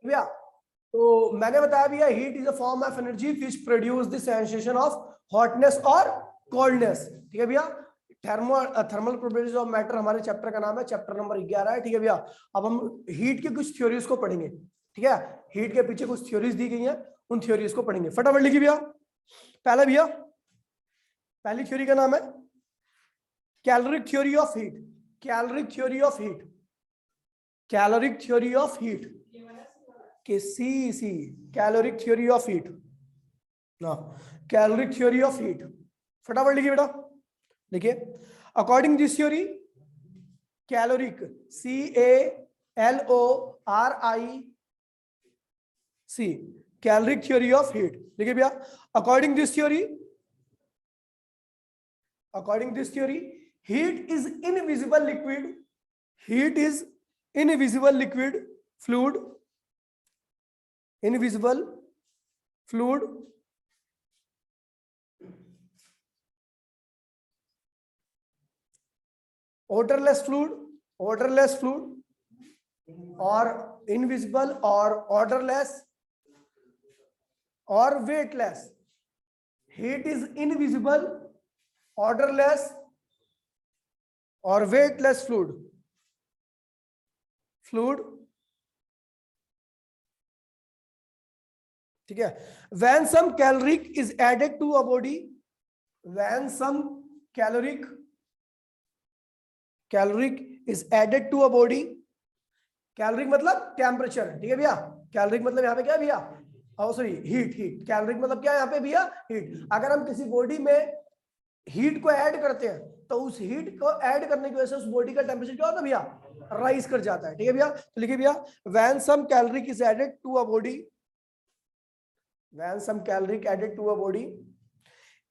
भैया तो मैंने बताया भैया heat is a form of energy which produce the sensation of hotness और कोल्डनेस। ठीक है भैया, थर्मल प्रॉपर्टीज ऑफ मैटर हमारे चैप्टर का नाम है, चैप्टर नंबर 11 है। ठीक है भैया, अब हम हीट के कुछ थ्योरीज को पढ़ेंगे। ठीक है, हीट के पीछे कुछ थ्योरीज दी गई हैं, उन थ्योरीज को पढ़ेंगे। फटाफट लिखिए भैया। पहला भैया, पहली थ्योरी का नाम है caloric theory of heat. Caloric theory of heat, caloric theory of heat के सी कैलोरिक थ्योरी ऑफ हीट ना, कैलोरिक थ्योरी ऑफ हीट। फटाफट लिखिए बेटा, देखिए according this theory caloric CALORIC caloric theory of heat. देखिए भैया according this theory heat is invisible liquid, heat is invisible liquid fluid, invisible fluid odorless fluid or invisible or odorless or weightless. Heat is invisible, odorless or weightless fluid। ठीक है, when some caloric is added to a body, when some caloric is added to a body, caloric मतलब temperature. ठीक है भैया, caloric मतलब यहाँ पे क्या है भैया, सॉरी हीट। कैलोरिक मतलब क्या है यहाँ पे भैया, हीट। अगर हम किसी बॉडी में हीट को ऐड करते हैं तो उस हीट को ऐड करने की वजह से उस बॉडी का टेम्परेचर क्या होता है भैया, राइज कर जाता है। ठीक है भैया, तो लिखिए भैया when some caloric is added to a body, when some caloric added to a body,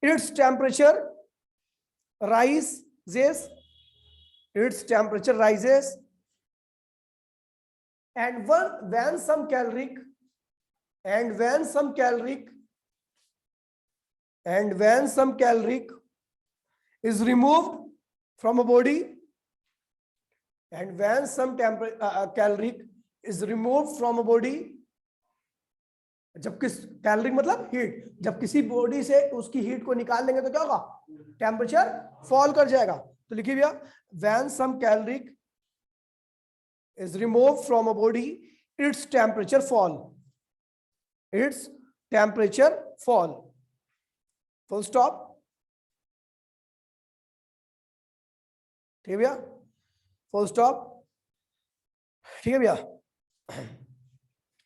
its temperature rises, and when some caloric is removed from a body, and when some caloric is removed from a body, जब किस caloric मतलब heat, जब किसी body से उसकी heat को निकाल देंगे तो क्या होगा, टेम्परेचर फॉल कर जाएगा। तो लिखिए भैया when some caloric is remove from a body, its temperature fall, full stop. ठीक है भैया, फुल स्टॉप। ठीक है भैया,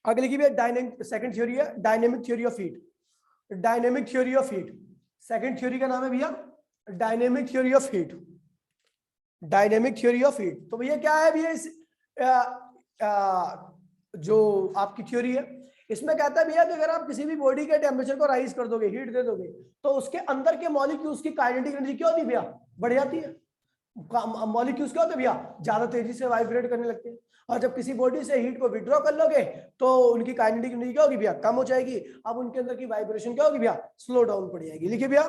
आगे लिखिए भैया सेकंड थ्योरी है dynamic theory of heat. Dynamic theory of heat, second theory का नाम है भैया dynamic theory of heat. Dynamic theory of heat, तो भैया क्या है भैया इस जो आपकी थ्योरी है, इसमें कहता है भैया कि अगर आप किसी भी बॉडी के टेम्परेचर को राइज कर दोगे, हीट दे दोगे, तो उसके अंदर के मॉलिक्यूल्स की काइनेटिक एनर्जी क्या होती है भैया, बढ़ जाती है। मॉलिक्यूल्स क्या होते हैं भैया, ज्यादा तेजी से वाइब्रेट करने लगते हैं। और जब किसी बॉडी से हीट को विड्रॉ कर लोगे तो उनकी काइनेटिक एनर्जी क्या होगी भैया, कम हो जाएगी। अब उनके अंदर की वाइब्रेशन क्या होगी भैया, स्लो डाउन पड़ जाएगी। लिखिए भैया,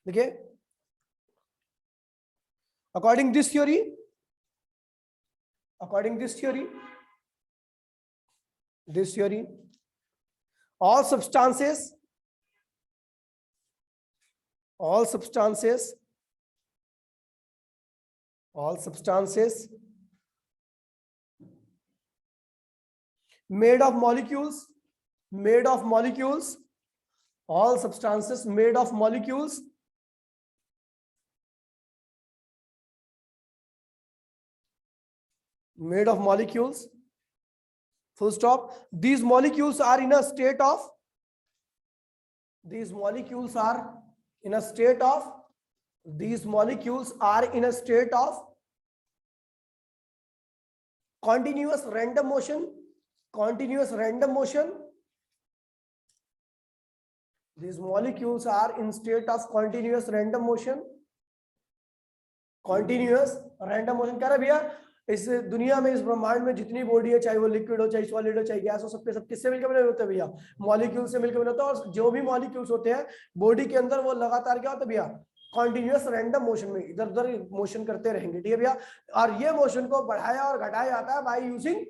देखिए according this theory all substances made of molecules, all substances made of molecules full stop. These molecules are in a state of continuous random motion. These molecules are in state of continuous random motion. कह रहा भैया इस दुनिया में, इस ब्रह्मांड में जितनी बॉडी है, चाहे वो लिक्विड हो, चाहे सॉलिड हो, चाहे गैस हो, सब किससे मिलकर बने होते हैं भैया, मॉलिक्यूल से मिलकर बने होते हैं। और जो भी मॉलिक्यूल्स होते हैं बॉडी के अंदर, वो लगातार क्या होता है भैया, कॉन्टिन्यूअस रैंडम मोशन में इधर उधर मोशन करते रहेंगे। ठीक है भैया, और ये मोशन को बढ़ाया और घटाया जाता है बाय यूजिंग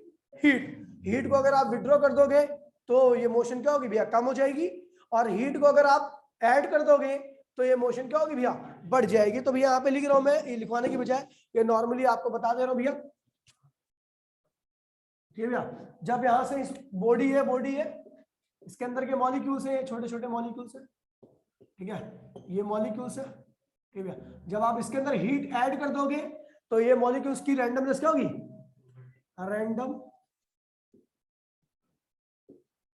हीट को अगर आप विड्रॉ कर दोगे तो ये मोशन क्या होगी भैया, कम हो जाएगी, और हीट को अगर आप ऐड कर दोगे तो ये मोशन क्या होगी भैया, बढ़ जाएगी। तो भैया यहाँ पे लिख रहा हूं मैं, ये लिखवाने की बजाय ये नॉर्मली आपको बता दे रहा हूं भैया। ठीक है भैया, जब यहाँ से इस बॉडी है, इसके अंदर के मॉलिक्यूल्स है, छोटे छोटे मॉलिक्यूल्स है, ठीक है, ये मॉलिक्यूल्स है, ठीक है। जब आप इसके अंदर हीट ऐड कर दोगे तो ये मॉलिक्यूल्स की रैंडमनेस क्या होगी,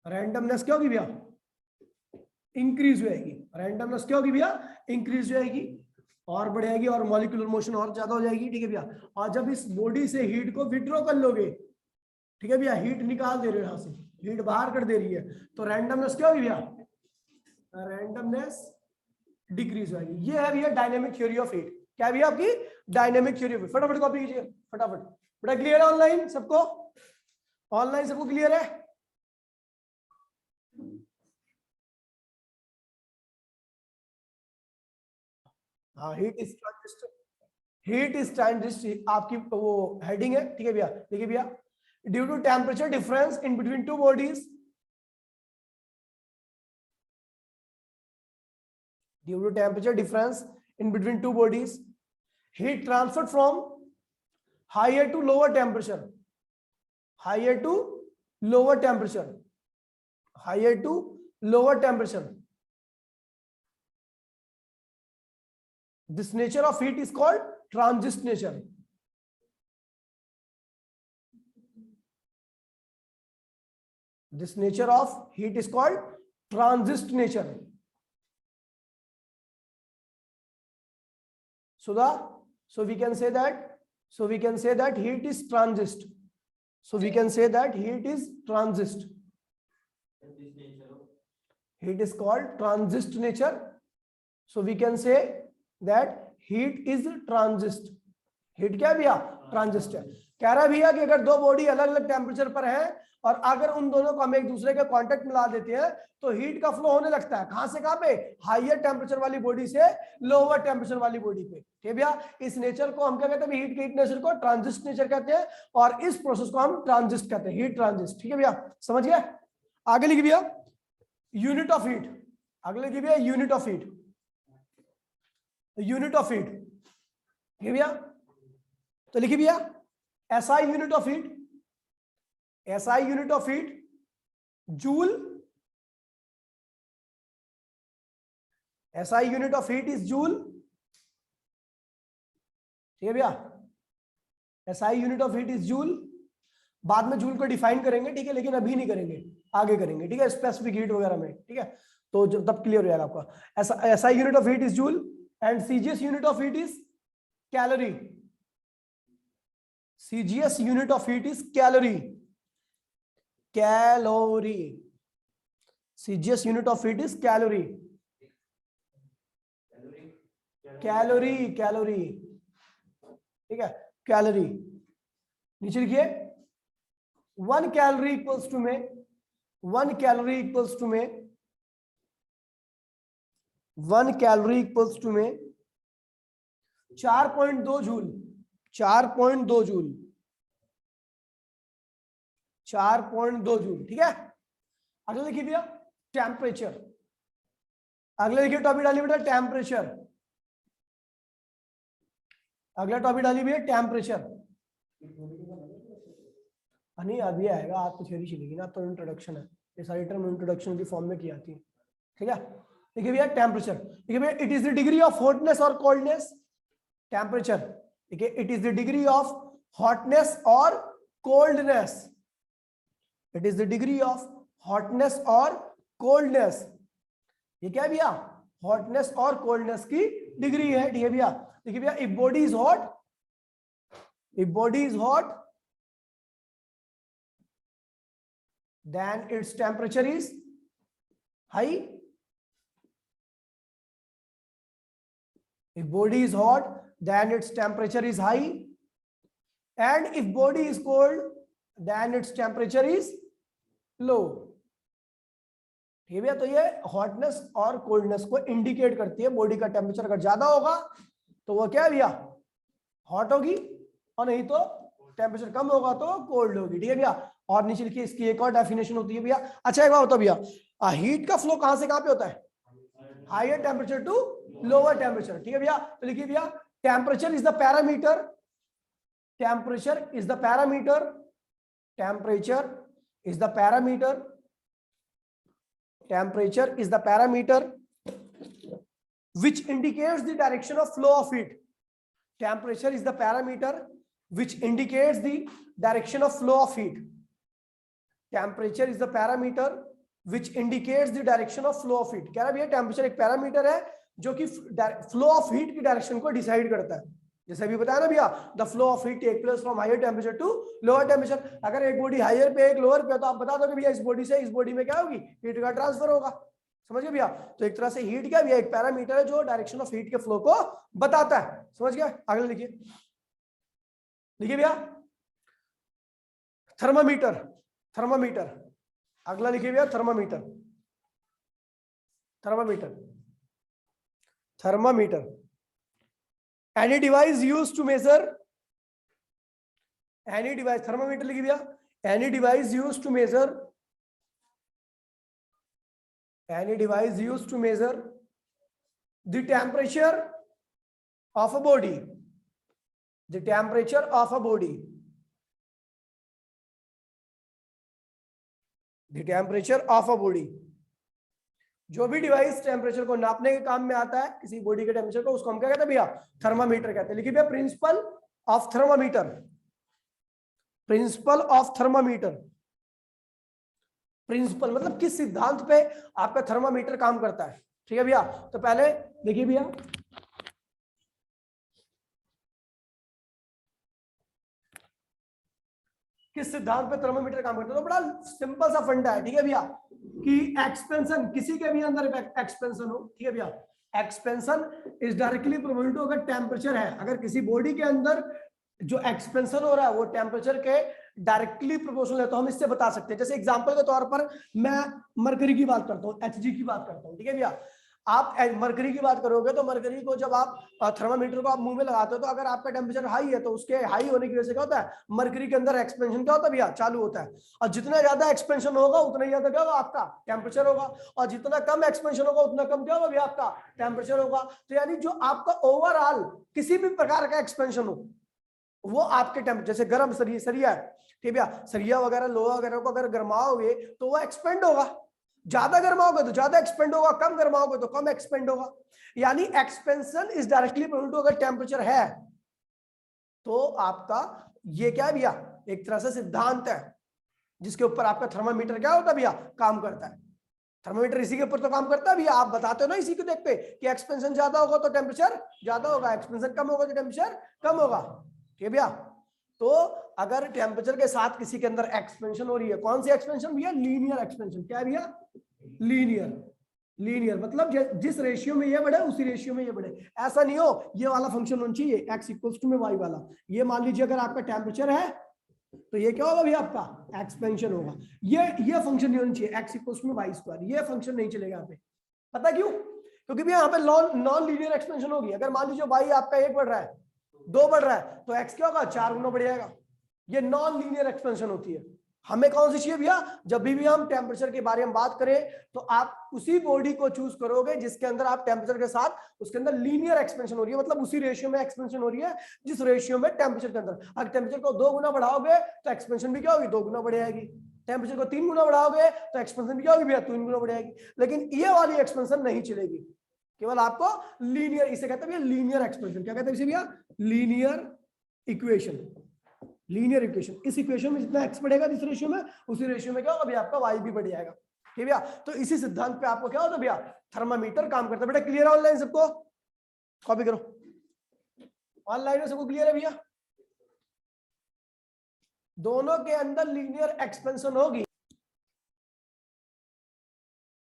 रैंडमनेस क्या होगी भैया, इंक्रीज हो जाएगी। रैंडमनेस क्या होगी भैया, इंक्रीज हो जाएगी और बढ़ेगी, और मॉलिक्यूलर मोशन और ज्यादा हो जाएगी। ठीक है भैया, और जब इस बॉडी से हीट को विड्रॉ कर लोगे, ठीक है भैया, हीट निकाल दे रहे हो, यहां से हीट बाहर कर दे रही है, तो रैंडमनेस क्या होगी भैया, रैंडमनेस डिक्रीज हो जाएगी। ये है भैया डायनेमिक थ्योरी ऑफ हीट। क्या है भैया आपकी डायनेमिक थ्योरी ऑफ हीट। फटाफट कॉपी कीजिए फटाफट। बेटा क्लियर है ऑनलाइन सबको, ऑनलाइन सबको क्लियर है। हाँ, heat is transistor, heat is transistor आपकी वो हेडिंग है। ठीक है भैया, देखिए भैया, due to temperature difference in between two bodies, due to temperature difference in between two bodies, heat transferred from higher to lower temperature, higher to lower temperature, higher to lower temperature. This nature of heat is called transient nature. This nature of heat is called transient nature. So we can say that heat is transient. So we can say that heat is transient. Heat is called transient nature. So we can say that heat is transient. Heat क्या है भैया, ट्रांजिस्ट है। कह रहा है भैया कि अगर दो बॉडी अलग अलग टेम्परेचर पर है और अगर उन दोनों को हम एक दूसरे के कांटेक्ट मिला देते हैं तो हीट का फ्लो होने लगता है। कहां से कहां पे, हाईयर टेम्परेचर वाली बॉडी से लोअर टेम्परेचर वाली बॉडी पे। ठीक है भैया, इस नेचर को हम क्या कहते हैं, हीट के हीट नेचर को ट्रांजिस्ट नेचर कहते हैं, और इस प्रोसेस को हम ट्रांजिस्ट कहते हैं, हीट ट्रांजिस्ट। ठीक है भैया, समझ गए। आगे लिखिए भैया, यूनिट ऑफ हीट। अगले लिखिए भैया, unit of heat, unit of heat. ठीक है भैया, तो लिखिए भैया, SI unit of heat, SI unit of heat joule, SI unit of heat is joule. ठीक है भैया, SI unit of heat is joule. बाद में जूल को डिफाइन करेंगे, ठीक है, लेकिन अभी नहीं करेंगे, आगे करेंगे, ठीक है, स्पेसिफिक हीट वगैरह में। ठीक है, तो जब तब क्लियर हो जाएगा आपका। SI unit of heat is joule and CGS unit of heat is calorie. CGS unit of heat is calorie. Calorie. CGS unit of heat is calorie. Calorie, calorie. ठीक है, कैलोरी। नीचे लिखिए, 1 कैलोरी इक्वल्स टू में 1 calorie equals to में 1 calorie equals to में 4.2 joule. 4.2 joule, 4.2 joule. ठीक है, अगले लिखिए भैया, टेम्परेचर। अगले लिखिए टॉपिक डालिए बेटा, टेम्परेचर। अगला टॉपिक डालिए भैया, टेम्परेचर। नहीं अभी आएगा, आप तो थ्योरी चलेगी ना, तो इंट्रोडक्शन है, ये सारी टर्म इंट्रोडक्शन की फॉर्म में की आती है। ठीक है, देखिए भैया टेम्परेचर, देखिए भैया, it is the degree of hotness और कोल्डनेस। टेम्परेचर, ठीक है, it is the degree of hotness और coldness. It is the degree of hotness और कोल्डनेस। ये क्या है भैया, हॉटनेस और कोल्डनेस की डिग्री है। ठीक है भैया, देखिए भैया, if body is hot, if body is hot then its temperature is high. If body is hot, then its temperature is high, and if body is cold, then its temperature is low. ठीक है भैया, तो ये hotness और coldness को indicate करती है। Body का टेम्परेचर अगर ज्यादा होगा तो वो क्या है भैया, हॉट होगी, और नहीं तो टेम्परेचर कम होगा तो कोल्ड होगी, ठीक है भैया। और नीचे लिखिए इसकी एक और डेफिनेशन होती है भैया। अच्छा एक बात होता है भैया, हीट का फ्लो कहां से कहां पे होता है? Higher temperature to lower temperature, ठीक है भैया। तो लिखिए भैया temperature is the parameter, temperature is the parameter, temperature is the parameter, temperature is the parameter which indicates the direction of flow of heat. Temperature is the parameter which indicates the direction of flow of heat. Temperature is the parameter which indicates the direction of flow of heat. कह रहा भैया temperature एक parameter है जो कि flow of heat की direction को decide करता है। जैसे अभी बताया ना भैया, the flow of heat take place from higher temperature to lower temperature. अगर एक बॉडी हायर पे एक लोअर पे तो आप बता दो कि भैया इस बॉडी से इस बॉडी में क्या होगी, हीट का ट्रांसफर होगा। समझ गए भैया? तो एक तरह से हीट क्या भैया, एक पैरामीटर है जो डायरेक्शन ऑफ हीट के फ्लो को बताता है। समझ गया? अगला लिखिए, लिखिए भैया थर्मामीटर, थर्मामीटर। अगला लिखिए भैया thermometer, thermometer, thermometer. Any device used to measure, any device, thermometer लिखिए भैया, any device used to measure, any device used to measure the temperature of a body, the temperature of a body, the temperature of a body। जो भी device temperature को नापने के काम में आता है, किसी बॉडी के टेम्परेचर को, उसको हम क्या कहते हैं भैया? थर्मामीटर कहते हैं। लिखिए भैया principle of thermometer, principle of thermometer. Principle मतलब किस सिद्धांत पे आपका थर्मामीटर काम करता है, ठीक है भैया। तो पहले देखिए भैया, किस सिद्धांत पे थर्मामीटर काम करता है, तो बड़ा सिंपल सा फंडा है, ठीक है भैया, कि एक्सपेंशन, किसी के भी अंदर एक्सपेंशन हो, ठीक है भैया, expansion is directly proportional to, अगर टेम्परेचर है, अगर किसी बॉडी के अंदर जो एक्सपेंशन हो रहा है वो टेम्परेचर के डायरेक्टली प्रोपोर्शनल है, तो हम इससे बता सकते हैं। जैसे एग्जांपल के तौर पर मैं मरकरी की बात करता हूँ, एचजी की बात करता हूँ, ठीक है भैया। आप मरकरी की बात करोगे तो मरकरी को जब आप थर्मामीटर को आप मुंह में लगाते हो, तो अगर आपका टेम्परेचर हाई है तो उसके हाई होने की वजह से क्या होता है, मरकरी के अंदर एक्सपेंशन क्या होता है भैया, चालू होता है। और जितना ज्यादा एक्सपेंशन होगा उतना ही ज्यादा क्या होगा आपका टेम्परेचर होगा, और जितना कम एक्सपेंशन होगा उतना कम क्या होगा भैया आपका टेम्परेचर होगा। तो यानी जो आपका ओवरऑल किसी भी प्रकार का एक्सपेंशन हो वो आपके टेम्परेचर, जैसे गर्म सरिया है, ठीक है भैया, सरिया वगैरह लोहा वगैरह को अगर गर्माओगे तो वो एक्सपेंड होगा, ज्यादा गर्माओगे तो ज्यादा एक्सपेंड होगा, कम गर्माओगे तो कम एक्सपेंड होगा। यानी expansion is directly proportional to, अगर टेम्परेचर है तो आपका ये क्या है भैया, एक तरह से सिद्धांत है जिसके ऊपर आपका थर्मामीटर क्या होता है भैया, काम करता है। थर्मामीटर इसी के ऊपर तो काम करता है भैया, आप बताते हो ना इसी को देख पे कि एक्सपेंशन ज्यादा होगा तो टेम्परेचर ज्यादा होगा, एक्सपेंशन कम होगा तो टेम्परेचर कम होगा, ठीक है भैया। तो अगर टेम्परेचर के साथ किसी के अंदर एक्सपेंशन हो रही है, कौन सी एक्सपेंशन भैया, लीनियर एक्सपेंशन। क्या है भैया, लीनियर, लीनियर मतलब जिस रेशियो में ये बढ़े उसी रेशियो में ये बढ़े। ऐसा नहीं हो ये वाला फंक्शन होना चाहिए x इक्वल्स टू में y वाला, ये मान लीजिए अगर आपका टेम्परेचर है तो ये क्या होगा भैया आपका एक्सपेंशन होगा, ये फंक्शन नहीं होना चाहिए x इक्वल्स टू में y स्क्वायर, ये फंक्शन नहीं चलेगा यहाँ पे। पता क्यों? क्योंकि भैया यहाँ पे नॉन लीनियर एक्सपेंशन होगी। अगर मान लीजिए y आपका 1 बढ़ रहा है, 2 बढ़ रहा है, तो x क्या होगा 4 गुना बढ़ जाएगा। ये नॉन लीनियर एक्सपेंशन होती है। हमें कौन सी चाहिए भैया, जब भी हम टेम्परेचर के बारे में बात करें तो आप उसी बॉडी को चूज करोगे जिसके अंदर आप टेम्परेचर के साथ उसके अंदर लीनियर एक्सपेंशन हो रही है, मतलब उसी रेशियो में एक्सपेंशन हो रही है जिस रेशियो में टेम्परेचर के अंदर। अगर टेम्परेचर को 2 गुना बढ़ाओगे तो एक्सपेंशन भी क्या होगी, 2 गुना बढ़ जाएगी। टेम्परेचर को 3 गुना बढ़ाओगे तो एक्सपेंशन भी क्या होगी भैया, 3 गुना बढ़ जाएगी। लेकिन ये वाली एक्सपेंशन नहीं चलेगी, केवल आपको लीनियर, इसे कहते हैं लीनियर एक्सपेंशन। क्या कहते हैं इसे भैया, लीनियर इक्वेशन, लीनियर इक्वेशन। इस इक्वेशन में जितना x बढ़ेगा जिस रेशियो में, उसी रेशियो में क्या होगा भैया आपका y भी बढ़ जाएगा, ठीक है भैया। तो इसी सिद्धांत पे आपको क्या होता है भैया, थर्मामीटर काम करता है। बेटा क्लियर है ऑनलाइन सबको, कॉपी करो, ऑनलाइन में सबको क्लियर है भैया, दोनों के अंदर लीनियर एक्सपेंशन होगी,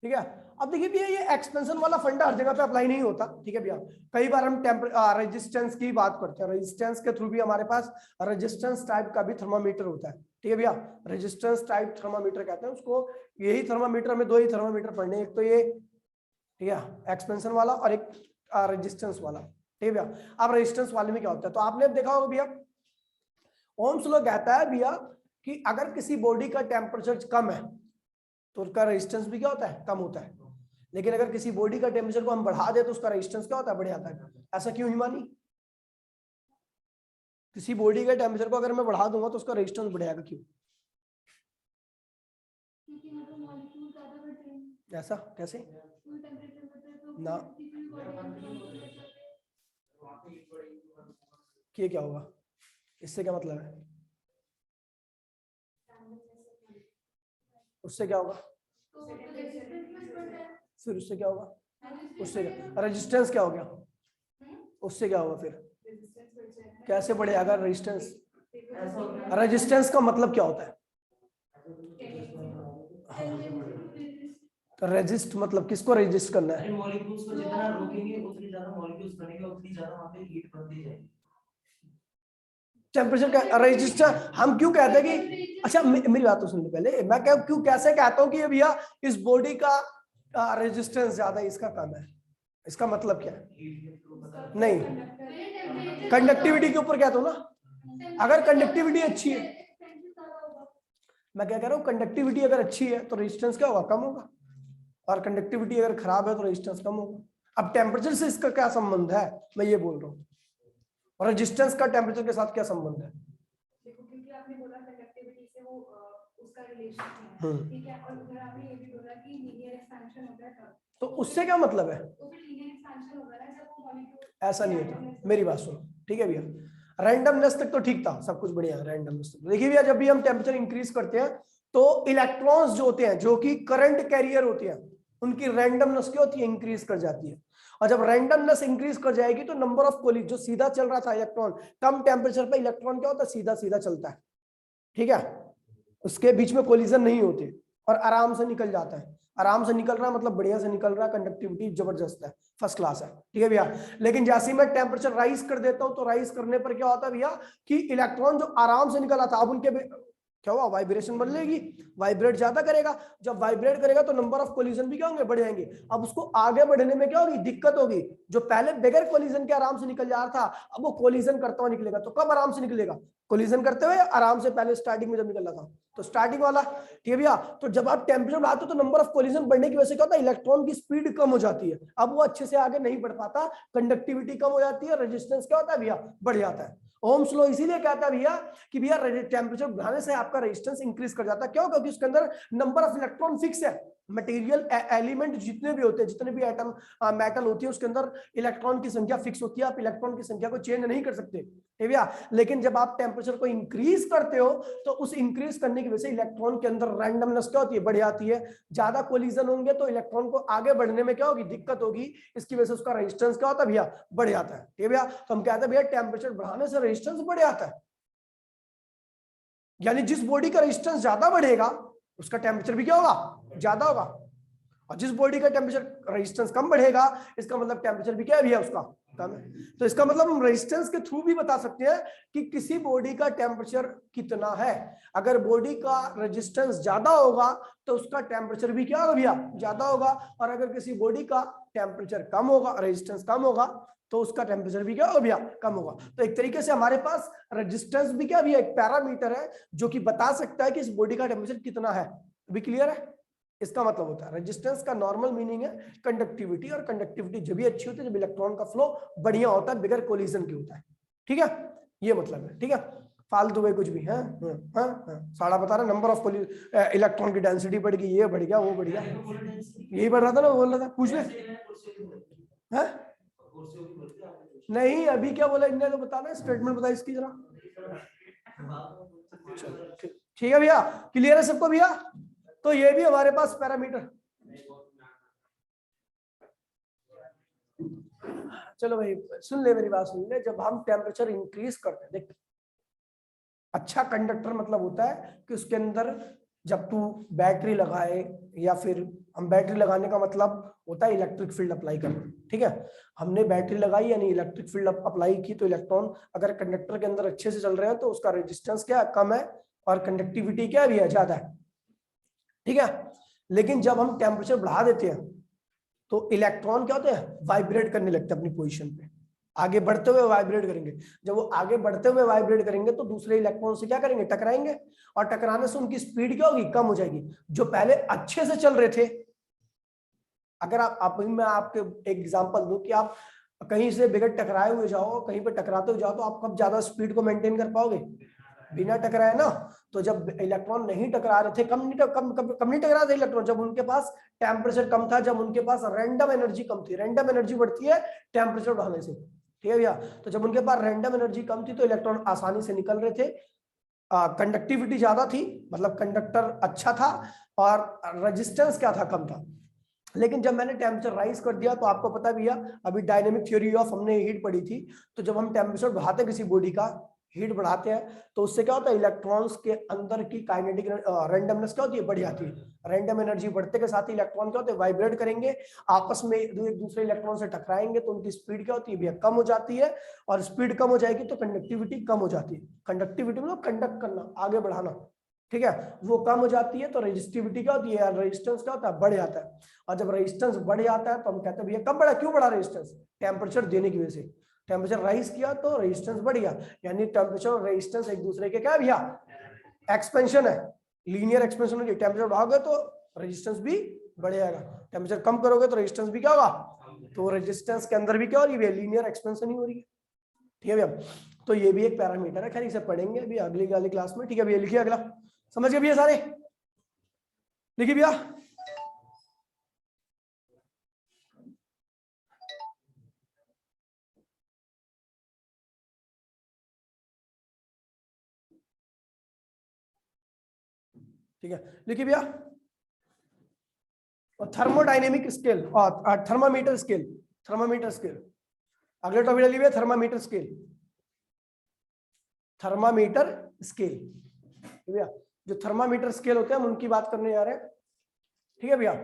ठीक है। अब देखिए भैया ये एक्सपेंशन वाला फंडा हर जगह पे अप्लाई नहीं होता, ठीक है भैया। कई बार हम रेजिस्टेंस की बात करते हैं, रेजिस्टेंस के थ्रू भी हमारे पास रेजिस्टेंस टाइप का भी थर्मामीटर होता है, ठीक है भैया। रेजिस्टेंस टाइप थर्मामीटर कहते हैं उसको। यही थर्मामीटर में 2 ही थर्मामीटर पढ़ने, एक तो ये ठीक है एक्सपेंशन वाला और एक रेजिस्टेंस वाला, ठीक है भैया। अब रेजिस्टेंस वाले में क्या होता है, तो आपने देखा होगा भैया ओम्स लॉ कहता है भैया कि अगर किसी बॉडी का टेम्परेचर कम है तो उसका रेजिस्टेंस भी क्या होता है, कम होता है। लेकिन अगर किसी बॉडी का टेम्परेचर को हम बढ़ा दे तो उसका रेजिस्टेंस क्या होता है, बढ़ जाता है। ऐसा क्यों हिमानी? किसी बॉडी के टेम्परेचर को अगर मैं बढ़ा दूंगा तो उसका रेजिस्टेंस बढ़ेगा, क्यों? ऐसा कैसे ना? ये क्या होगा, इससे क्या मतलब है? उससे क्या होगा? फिर उससे क्या होगा? उससे रेजिस्टेंस क्या हो गया? उससे क्या होगा फिर? कैसे बढ़ेगा रेजिस्टेंस? रेजिस्टेंस का मतलब क्या होता है? तो रेजिस्ट मतलब किसको रेजिस्ट करना है? मॉलिक्यूल्स को जितना रोकेंगे उतनी ज्यादा मॉलिक्यूल्स बनेंगे, उतनी ज्यादा वहां पे हीट बनती जाएगी। टेम्परेचर का रेजिस्टर हम क्यों कहते हैं कि, अच्छा मेरी बात तो सुन लो पहले, मैं क्यों कैसे कहता हूँ कि ये भैया इस बॉडी का रेजिस्टेंस ज्यादा है, इसका कम है, इसका मतलब क्या है? नहीं, कंडक्टिविटी के ऊपर कहता हूँ ना। अगर कंडक्टिविटी अच्छी है, मैं क्या कह रहा हूँ, कंडक्टिविटी अगर अच्छी है तो रेजिस्टेंस क्या होगा, कम होगा। और कंडक्टिविटी अगर खराब है तो रेजिस्टेंस कम होगा। अब टेम्परेचर से इसका क्या संबंध है, मैं ये बोल रहा हूँ। और रेजिस्टेंस का टेम्परेचर के साथ क्या संबंध है? देखो क्योंकि आपने बोला कंडक्टिविटी से वो उसका रिलेशन है, ठीक है, और उधर आपने ये भी बोला कि लीनियर एक्सपेंशन होता है तब, तो उससे क्या मतलब है? तो फिर लीनियर एक्सपेंशन होगा ना जब वो मॉलिक्यूल। ऐसा नहीं होता, मेरी बात सुनो, ठीक है भैया। रैंडमनेस तक तो ठीक था, सब कुछ बढ़िया है रैंडमनेस तक। देखिए भैया, जब भी हम टेम्परेचर इंक्रीज करते हैं तो इलेक्ट्रॉन्स जो होते हैं, जो कि करंट कैरियर होते हैं, उनकी रैंडमनेस क्या होती है, इंक्रीज कर जाती है। और जब रैंडमनेस इंक्रीज कर जाएगी तो नंबर ऑफ कोलिजन, जो सीधा चल रहा था इलेक्ट्रॉन, कम टेम्परेचर पे इलेक्ट्रॉन क्या होता है, सीधा सीधा चलता है, ठीक है, उसके बीच में कोलिजन नहीं होते और आराम से निकल जाता है। आराम से निकल रहा मतलब बढ़िया से निकल रहा, कंडक्टिविटी जबरदस्त है, फर्स्ट क्लास है, ठीक है भैया। लेकिन जैसे मैं टेम्परेचर राइज कर देता हूं तो राइज करने पर क्या होता है भैया कि इलेक्ट्रॉन जो आराम से निकला था, अब उनके क्या हुआ, वाइब्रेशन बदलेगी, वाइब्रेट ज्यादा करेगा। जब वाइब्रेट करेगा तो नंबर ऑफ कोलिजन भी क्या होंगे, बढ़ जाएंगे। अब उसको आगे बढ़ने में क्या होगी, दिक्कत होगी। जो पहले बगैर कोलिजन के आराम से निकल जा रहा था, अब वो कोलिजन करता हुआ निकलेगा। तो कब आराम से निकलेगा, कोलिजन करते हुए आराम से, पहले स्टार्टिंग में जब निकल रहा था तो स्टार्टिंग वाला, ठीक है भैया। तो जब आप टेम्परेचर बढ़ाते हो तो नंबर ऑफ कोलिजन बढ़ने की वजह से क्या होता है, इलेक्ट्रॉन की स्पीड कम हो जाती है, अब वो अच्छे से आगे नहीं बढ़ पाता, कंडक्टिविटी कम हो जाती है, रेजिस्टेंस क्या होता है भैया, बढ़ जाता है। ओम्स लॉ इसीलिए कहता है भैया कि भैया टेम्परेचर बढ़ाने से आपका रेजिस्टेंस इंक्रीज कर जाता है। क्यों? क्योंकि उसके अंदर नंबर ऑफ इलेक्ट्रॉन फिक्स है। मटेरियल एलिमेंट जितने भी होते हैं, जितने भी एटम मेटल होती है, उसके अंदर इलेक्ट्रॉन की संख्या फिक्स होती है, आप इलेक्ट्रॉन की संख्या को चेंज नहीं कर सकते, ठीक है। लेकिन जब आप टेम्परेचर को इंक्रीज करते हो तो उस इंक्रीज करने की वजह से इलेक्ट्रॉन के अंदर रैंडमनेस क्या होती है, बढ़ जाती है। ज्यादा कोलिजन होंगे तो इलेक्ट्रॉन को आगे बढ़ने में क्या होगी, दिक्कत होगी, इसकी वजह से उसका रेजिस्टेंस क्या होता है भैया, बढ़ जाता है, ठीक है भैया। तो हम कहते हैं भैया टेम्परेचर बढ़ाने से रेजिस्टेंस बढ़ जाता है, यानी जिस बॉडी का रेजिस्टेंस ज्यादा बढ़ेगा उसका टेम्परेचर भी क्या होगा, ज्यादा होगा। और जिस बॉडी का टेम्परेचर रेजिस्टेंस कम बढ़ेगा, इसका मतलब टेम्परेचर भी क्या है भैया, उसका कम है। तो इसका मतलब हम रेजिस्टेंस के थ्रू भी बता सकते हैं कि किसी बॉडी का टेम्परेचर कितना है। अगर बॉडी का रेजिस्टेंस ज्यादा होगा तो उसका टेम्परेचर भी क्या होगा भैया, ज्यादा होगा। और अगर किसी बॉडी का टेम्परेचर कम होगा, रेजिस्टेंस कम होगा, तो उसका टेम्परेचर भी क्या होगा भैया, कम होगा। तो एक तरीके से हमारे पास रेजिस्टेंस भी क्या भैया, एक पैरामीटर है जो कि बता सकता है कि इस बॉडी का टेम्परेचर कितना है। भी क्लियर है? इसका मतलब होता है रेजिस्टेंस का नॉर्मल मीनिंग है कंडक्टिविटी, और कंडक्टिविटी जब भी अच्छी होती है जब इलेक्ट्रॉन का फ्लो बढ़िया होता है, बिगर कोलिजन के होता है, ठीक है, ये मतलब है, ठीक है। फालतू में कुछ भी है, सारा बता रहा, नंबर ऑफ इलेक्ट्रॉन की डेंसिटी बढ़ गई, ये बढ़ गया, वो बढ़ गया, यही बढ़ रहा था ना, बोल रहा था, पूछ ले। नहीं अभी क्या बोला इनने, तो बताना, स्टेटमेंट बता इसकी जरा। ठीक है भैया, क्लियर है सबको भैया? तो ये भी हमारे पास पैरामीटर। चलो भाई सुन ले, मेरी बात सुन ले। जब हम टेम्परेचर इंक्रीज करते हैं, देख, अच्छा कंडक्टर मतलब होता है कि उसके अंदर जब तू बैटरी लगाए, या फिर हम बैटरी लगाने का मतलब होता है इलेक्ट्रिक फील्ड अप्लाई करना, ठीक है। हमने बैटरी लगाई यानी इलेक्ट्रिक फील्ड अप्लाई की, तो इलेक्ट्रॉन अगर कंडक्टर के अंदर अच्छे से चल रहे हैं तो उसका रेजिस्टेंस क्या है, कम है, और कंडक्टिविटी क्या भी है, ज्यादा है, ठीक है। लेकिन जब हम टेम्परेचर बढ़ा देते हैं तो इलेक्ट्रॉन क्या होते हैं, वाइब्रेट करने लगते हैं अपनी पोजीशन पे। आगे बढ़ते हुए वाइब्रेट करेंगे। जब वो आगे बढ़ते हुए वाइब्रेट करेंगे तो दूसरे इलेक्ट्रॉन से क्या करेंगे, टकराएंगे, और टकराने से उनकी स्पीड क्या होगी, कम हो जाएगी। जो पहले अच्छे से चल रहे थे, अगर आप मैं आपके एक एग्जांपल दूं कि आप कहीं से बगैर टकराए हुए जाओ, कहीं पे टकराते हुए जाओ, तो आप कब ज्यादा स्पीड को मेंटेन कर पाओगे, बिना टकराए ना। तो जब इलेक्ट्रॉन नहीं टकरा रहे थे, कम नहीं टकरा रहे इलेक्ट्रॉन, जब उनके पास टेम्परेचर कम था, जब उनके पास रैंडम एनर्जी कम थी। रैंडम एनर्जी बढ़ती है टेम्परेचर बढ़ाने से, ठीक है भैया। तो जब उनके पास रैंडम एनर्जी कम थी तो इलेक्ट्रॉन आसानी से निकल रहे थे, कंडक्टिविटी ज्यादा थी, मतलब कंडक्टर अच्छा था, और रेजिस्टेंस क्या था, कम था। लेकिन जब मैंने टेम्परेचर राइज कर दिया, तो आपको पता भैया, अभी डायनेमिक थ्योरी ऑफ हमने हीट पढ़ी थी, तो जब हम टेम्परेचर बढ़ाते हैं किसी बॉडी का, हीट बढ़ाते हैं, तो उससे क्या होता है, इलेक्ट्रॉन्स के अंदर की काइनेटिक रैंडमनेस क्या होती है, बढ़ जाती है। रैंडम एनर्जी बढ़ते के साथ ही इलेक्ट्रॉन क्या होते हैं, वाइब्रेट करेंगे, आपस में एक दूसरे इलेक्ट्रॉन से टकराएंगे, तो उनकी स्पीड क्या होती है भैया, कम हो जाती है। और स्पीड कम हो जाएगी तो कंडक्टिविटी कम हो जाती है। कंडक्टिविटी मतलब कंडक्ट करना, आगे बढ़ाना, ठीक है, वो कम हो जाती है। तो रेजिस्टिविटी क्या होती है, रेजिस्टेंस क्या होता है, बढ़ जाता है। और जब रेजिस्टेंस बढ़ जाता है तो हम कहते हैं भैया कब बढ़ा, क्यों बढ़ा रेजिस्टेंस, टेम्परेचर देने की वजह से। टेम्परेचर राइज किया तो रेजिस्टेंस बढ़ गया, यानी टेम्परेचर और रेजिस्टेंस एक दूसरे के क्या है भैया, एक्सपेंशन है, लीनियर एक्सपेंशन है। टेम्परेचर बढ़ाओगे तो रेजिस्टेंस भी बढ़ जाएगा, टेम्परेचर कम करोगे तो रेजिस्टेंस भी क्या होगा। तो रेजिस्टेंस के अंदर भी क्या हो रही है, लीनियर एक्सपेंशन ही हो रही है, ठीक है भैया। तो ये भी एक पैरामीटर है, खैर इसे पढ़ेंगे अभी अगली वाली क्लास में, ठीक है भैया। लिखिए अगला, समझ गए भैया सारे, लिखिए भैया। ठीक है, लिखिए भैया। और थर्मोडायनेमिक स्केल और थर्मामीटर स्केल, थर्मामीटर स्केल अगले टॉपिक ले लिया, थर्मामीटर स्केल, थर्मामीटर स्केल भैया। जो थर्मामीटर स्केल होते हैं हम उनकी बात करने जा रहे हैं, ठीक है भैया।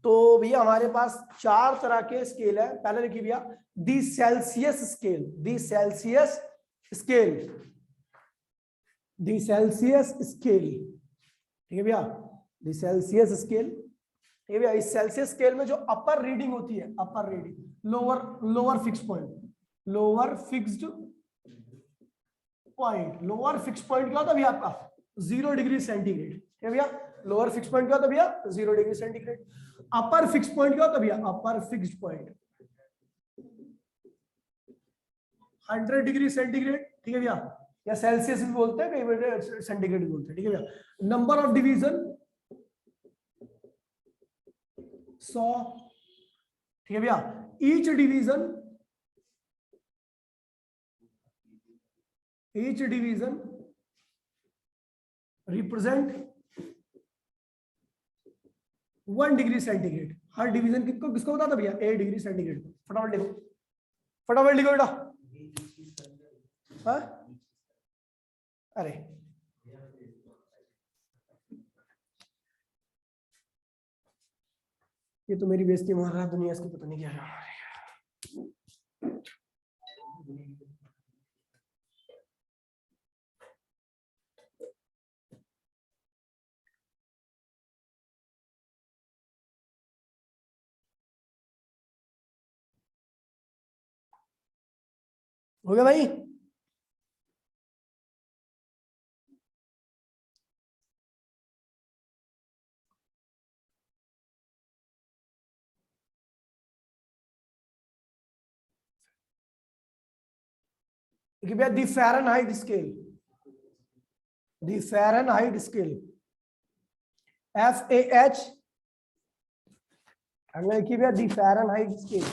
तो भैया हमारे पास 4 तरह के स्केल है। पहले लिखिए भैया, दी सेल्सियस स्केल, दी सेल्सियस स्केल, दी सेल्सियस स्केल, ठीक है भैया, दी सेल्सियस स्केल, ठीक है भैया। इस सेल्सियस स्केल में जो अपर रीडिंग होती है, upper reading, lower fix point, lower fixed point, lower fix point क्या होता है भैया आपका, 0 डिग्री सेंटीग्रेड, ठीक है भैया। लोअर फिक्स पॉइंट क्या होता है भैया, 0 डिग्री सेंटीग्रेड। अपर फिक्स पॉइंट क्या होता है भैया, अपर फिक्स्ड पॉइंट 100 डिग्री सेंटीग्रेड, ठीक है भैया, या सेल्सियस भी बोलते हैं, कई बार सेंटीग्रेड भी बोलते हैं, ठीक है भैया। नंबर ऑफ डिवीजन 100, ठीक है भैया। Each division represent 1 degree centigrade. हर डिवीजन किसको बताता है भैया, 1 डिग्री सेंटीग्रेड को। फटाफट लिखो, फटाफट लिखो बेटा। हाँ? अरे ये तो मेरी बेइज्जती मार रहा है, दुनिया इसको पता नहीं क्या है। हो गया भाई? भैया दी फ़ारेनहाइट स्केल, दी फ़ारेनहाइट स्केल, FAH, अगला लिखिए भैया दी फ़ारेनहाइट स्केल,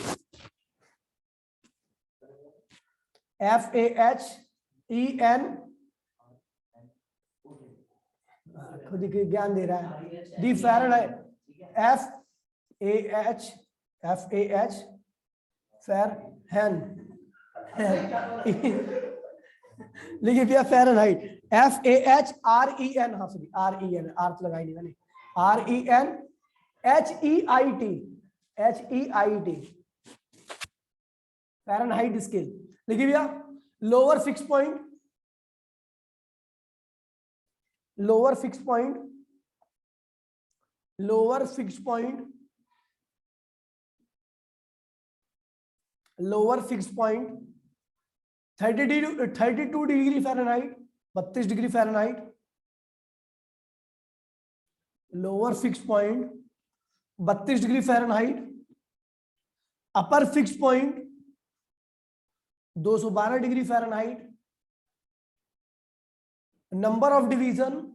FAHEN, खुद ही ज्ञान दे रहा है। दी फ़ारेनहाइट, FAH फ़ारेनहाइट, लिखिए भैया फ़ारेनहाइट, FAHREN, हाँ सॉरी REN, अर्थ लगाई नहीं मैंने, RENHEIT, फ़ारेनहाइट स्केल। लिखिए भैया lower fix point, lower fix point, lower fix point, lower fix point 32 degree Fahrenheit, 32 degree Fahrenheit lower fix point, 32 degree Fahrenheit upper fix point 212 degree Fahrenheit, number of division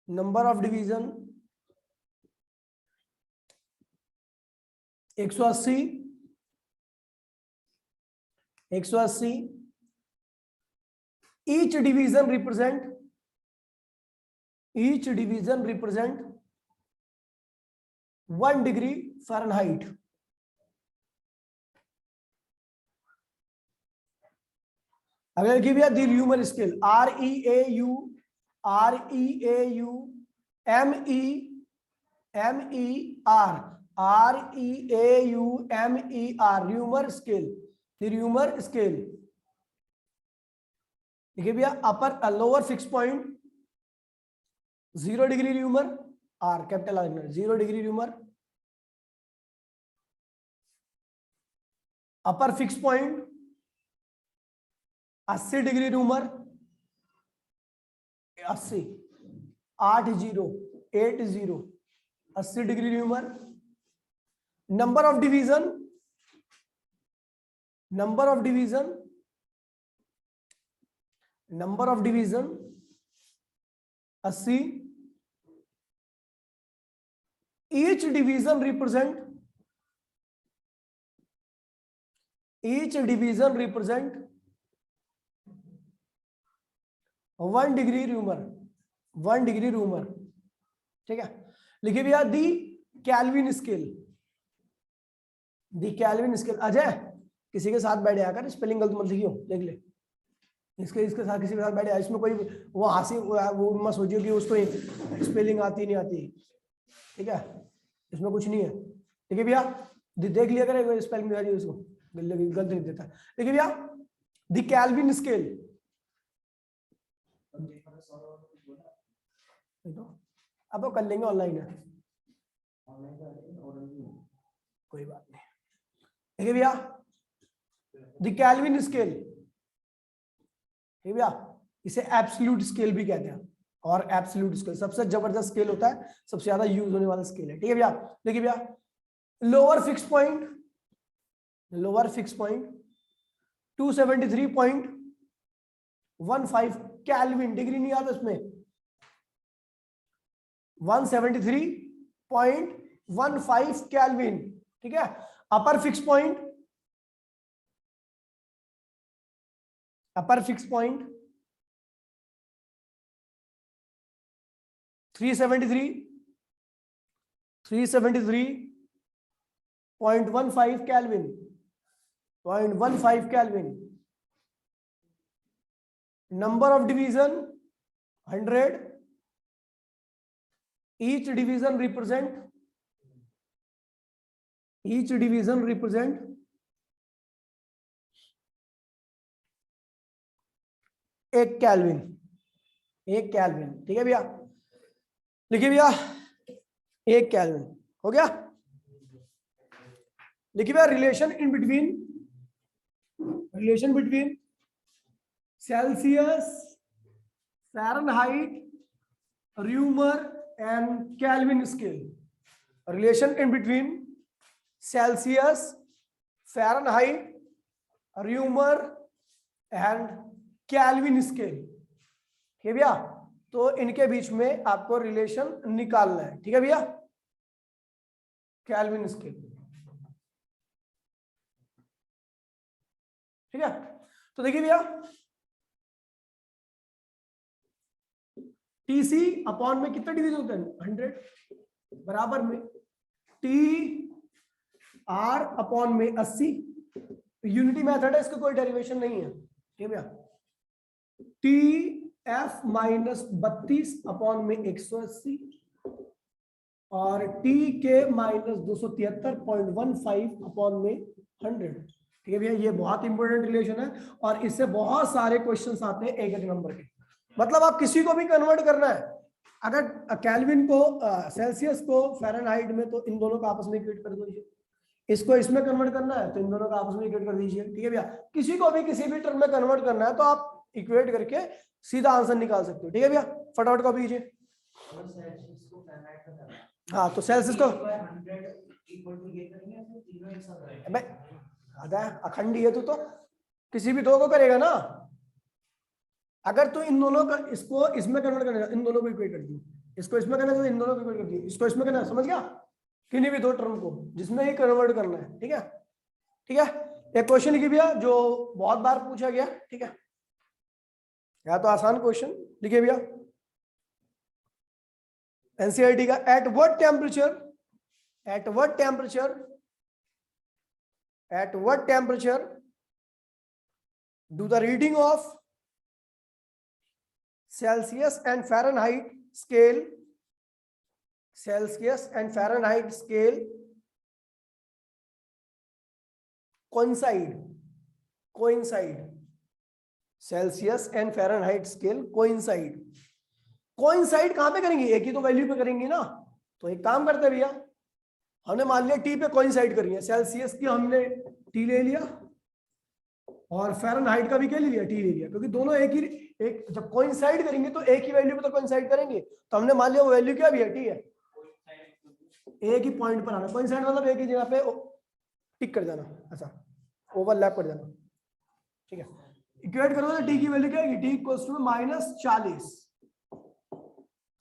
180, 180 each division represent 1 degree Fahrenheit. अगर give या the human scale REAU humour scale, humour scale देखिए भैया upper lower fix point 0 degree humour are capital R 0 degree humour, upper fix point 80 degree humour 80 80 degree humour, number of division 80, each division represent 1 degree humour, 1 degree humour. ठीक है, लिखिए भैया दी kelvin scale, दी kelvin scale. Ajay किसी के साथ बैठ जाकर spelling गलत मत लिखियो, देख ले इसके साथ किसी के साथ बैठ जा, इसमें कोई वो हंसी वो मत सोचियो कि उसको स्पेलिंग आती नहीं आती। ठीक है, इसमें कुछ नहीं है। ठीक है भैया, देख लिया करे स्पेलिंग नहीं उसको गलत लिख देता है। देखिए भैया दी कैल्विन स्केल, अब वो कर लेंगे ऑनलाइन है, कोई बात नहीं। देखिए भैया द कैल्विन स्केल, ठीक भैया इसे एब्सोल्यूट स्केल भी कहते हैं, और एब्सोल्यूट स्केल सबसे जबरदस्त स्केल होता है, सबसे ज्यादा यूज होने वाला स्केल है। ठीक है भैया, देखिए भैया lower fix point 273.15 kelvin, degree नहीं आता इसमें, 173.15 कैल्विन। ठीक है, upper fix point 373.15 kelvin, 0.15 kelvin, number of division 100, each division represent 1 kelvin, 1 kelvin. ठीक है भैया, लिखिए भैया 1 कैल्विन हो गया। लिखिए भैया relation between Celsius, Fahrenheit, rumour and Kelvin scale, relation in between Celsius, Fahrenheit, Reaumur and Kelvin scale। ठीक है भैया, तो इनके बीच में आपको रिलेशन निकालना है। ठीक है भैया, कैल्विन स्केल। ठीक है, तो देखिए भैया TC अपॉन में कितना डिवीजन होता है 100, बराबर में TR अपॉन में 80। यूनिटी मेथड है, इसका कोई डेरिवेशन नहीं है। ठीक है भैया, TF माइनस 32 अपॉन में 180 और TK माइनस 273.15 अपॉन में 100। ठीक है भैया, ये बहुत इंपॉर्टेंट रिलेशन है और इससे बहुत सारे क्वेश्चंस आते हैं एक नंबर के। मतलब आप किसी को भी कन्वर्ट करना है, अगर कैल्विन को सेल्सियस को फ़ारेनहाइट में, तो इन दोनों को आपस में इक्वेट कर दो। इसको इसमें कन्वर्ट करना है तो इन दोनों का आपस में इक्वेट कर दीजिए, ठीक है भैया। किसी को भी किसी भी टर्म में कन्वर्ट करना है तो आप इक्वेट करके सीधा आंसर निकाल सकते हो, ठीक है भैया। फटाफट कॉपी कीजिए। अगर सेल्सियस को फ़ारेनहाइट में करना है, हाँ तो सेल्सियस को 100 इक्वल टू ये करेंगे या फिर तीनों एक साथ करेंगे? अबे आधा अखंडी है तो किसी भी दो को करेगा ना। अगर तू इन दोनों का इसको इसमें कन्वर्ट करना, इन दोनों को इक्वेट कर दी, इसको इसमें करना है तो इन दोनों को इक्वेट कर दी, इसको इसमें करना है, समझ गया। किन्हीं भी दो टर्म को जिसमें ही कन्वर्ट करना है, ठीक है। ठीक है, एक क्वेश्चन लिखिए भैया जो बहुत बार पूछा गया, ठीक है, या तो आसान क्वेश्चन लिखिए भैया। एनसीईआरटी का at what temperature do the reading of Celsius and Fahrenheit scale coincide Celsius and Fahrenheit scale coincide कहां पे करेंगे, एक ही तो वैल्यू पे करेंगे ना। तो एक काम करते हैं भैया, हमने मान लिया टी पे कोइंसाइड करी है, सेल्सियस की हमने टी ले लिया और फ़ारेनहाइट का भी क्या ले लिया, टी ले लिया, क्योंकि दोनों एक जब कोइंसाइड करेंगे तो एक ही वैल्यू पे तो कोइंसाइड करेंगे। तो हमने मान लिया वो वैल्यू क्या भी है, टी है। एक ही पॉइंट पर आना, कोइंसाइड मतलब एक ही जगह पे टिक कर जाना, अच्छा ओवरलैप कर जाना, ठीक है। इक्वेट करोगे तो टी की वैल्यू क्या आएगी, टी इक्वल्स टू -40।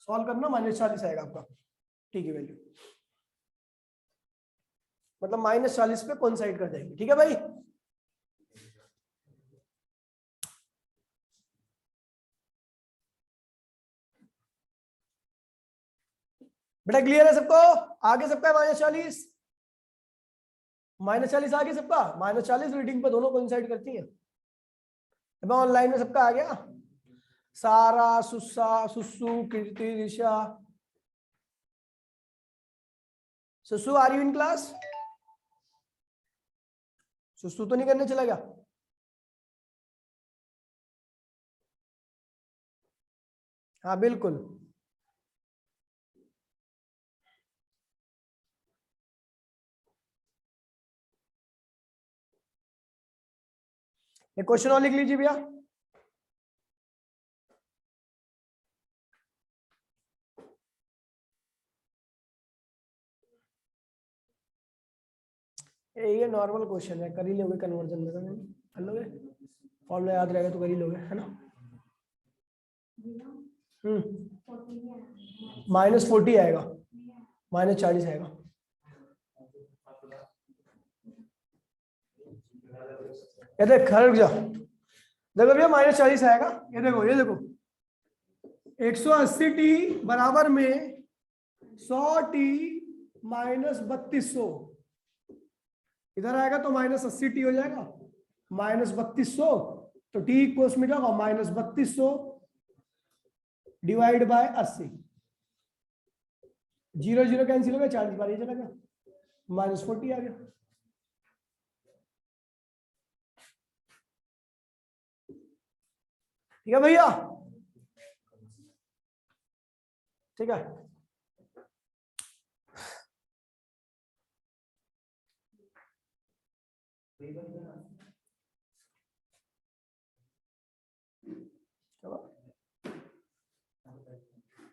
सॉल्व करना, -40 आएगा आपका टी की वैल्यू, मतलब -40 पे कोइंसाइड कर जाएगी, ठीक है भाई। बेटा क्लियर है सबको, आगे सबका -40 आगे सबका, -40 रीडिंग पे दोनों कोइंसाइड करती हैं। अब ऑनलाइन में सबका आ गया, सारा सुस्सा सुसु कीर्ति दिशा, सुसु आर यू इन क्लास, सुसु तो नहीं करने चला गया। हाँ बिल्कुल, एक क्वेश्चन और लिख लीजिए भैया। ये नॉर्मल क्वेश्चन है, कर ही लोगे कन्वर्जन में, कर लोगे, फॉर्मूला याद रहेगा तो कर ही लोगे, है ना। -40 आएगा, -40 आएगा। ये देख खर्च जा, देखो भैया -40 आएगा, ये देखो 180t बराबर में 100t -3200, इधर आएगा तो -80t हो जाएगा, -3200, तो t इक्वल्स में क्या होगा, -3200 डिवाइड बाय 80, 0 0 कैंसिल हो गया, 40 बार ये चला गया, -40 आ गया। ठीक है भैया, ठीक है।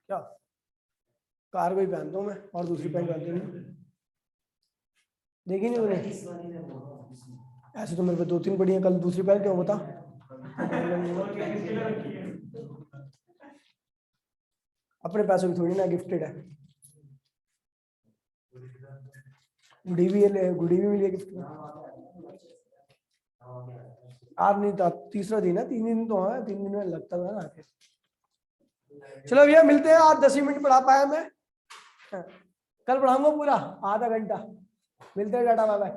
क्या कार को ही पहनता हूँ मैं और दूसरी पैंट पहनती हूँ, देखी नहीं उन्हें, ऐसे तो मेरे पे 2-3 पड़ी हैं, कल दूसरी पैंट क्यों बता। अपने पैसों की थोड़ी ना, गिफ्टेड है, गुड़ी भी मिली है गिफ्ट में। आज नहीं था, तीसरा दिन है, 3 दिन तो है, 3 दिन में लगता है ना। चलो भैया मिलते हैं, आज 10 मिनट पढ़ा पाया मैं, कल पढ़ाऊंगा पूरा आधा घंटा। मिलते हैं, टाटा बाय बाय।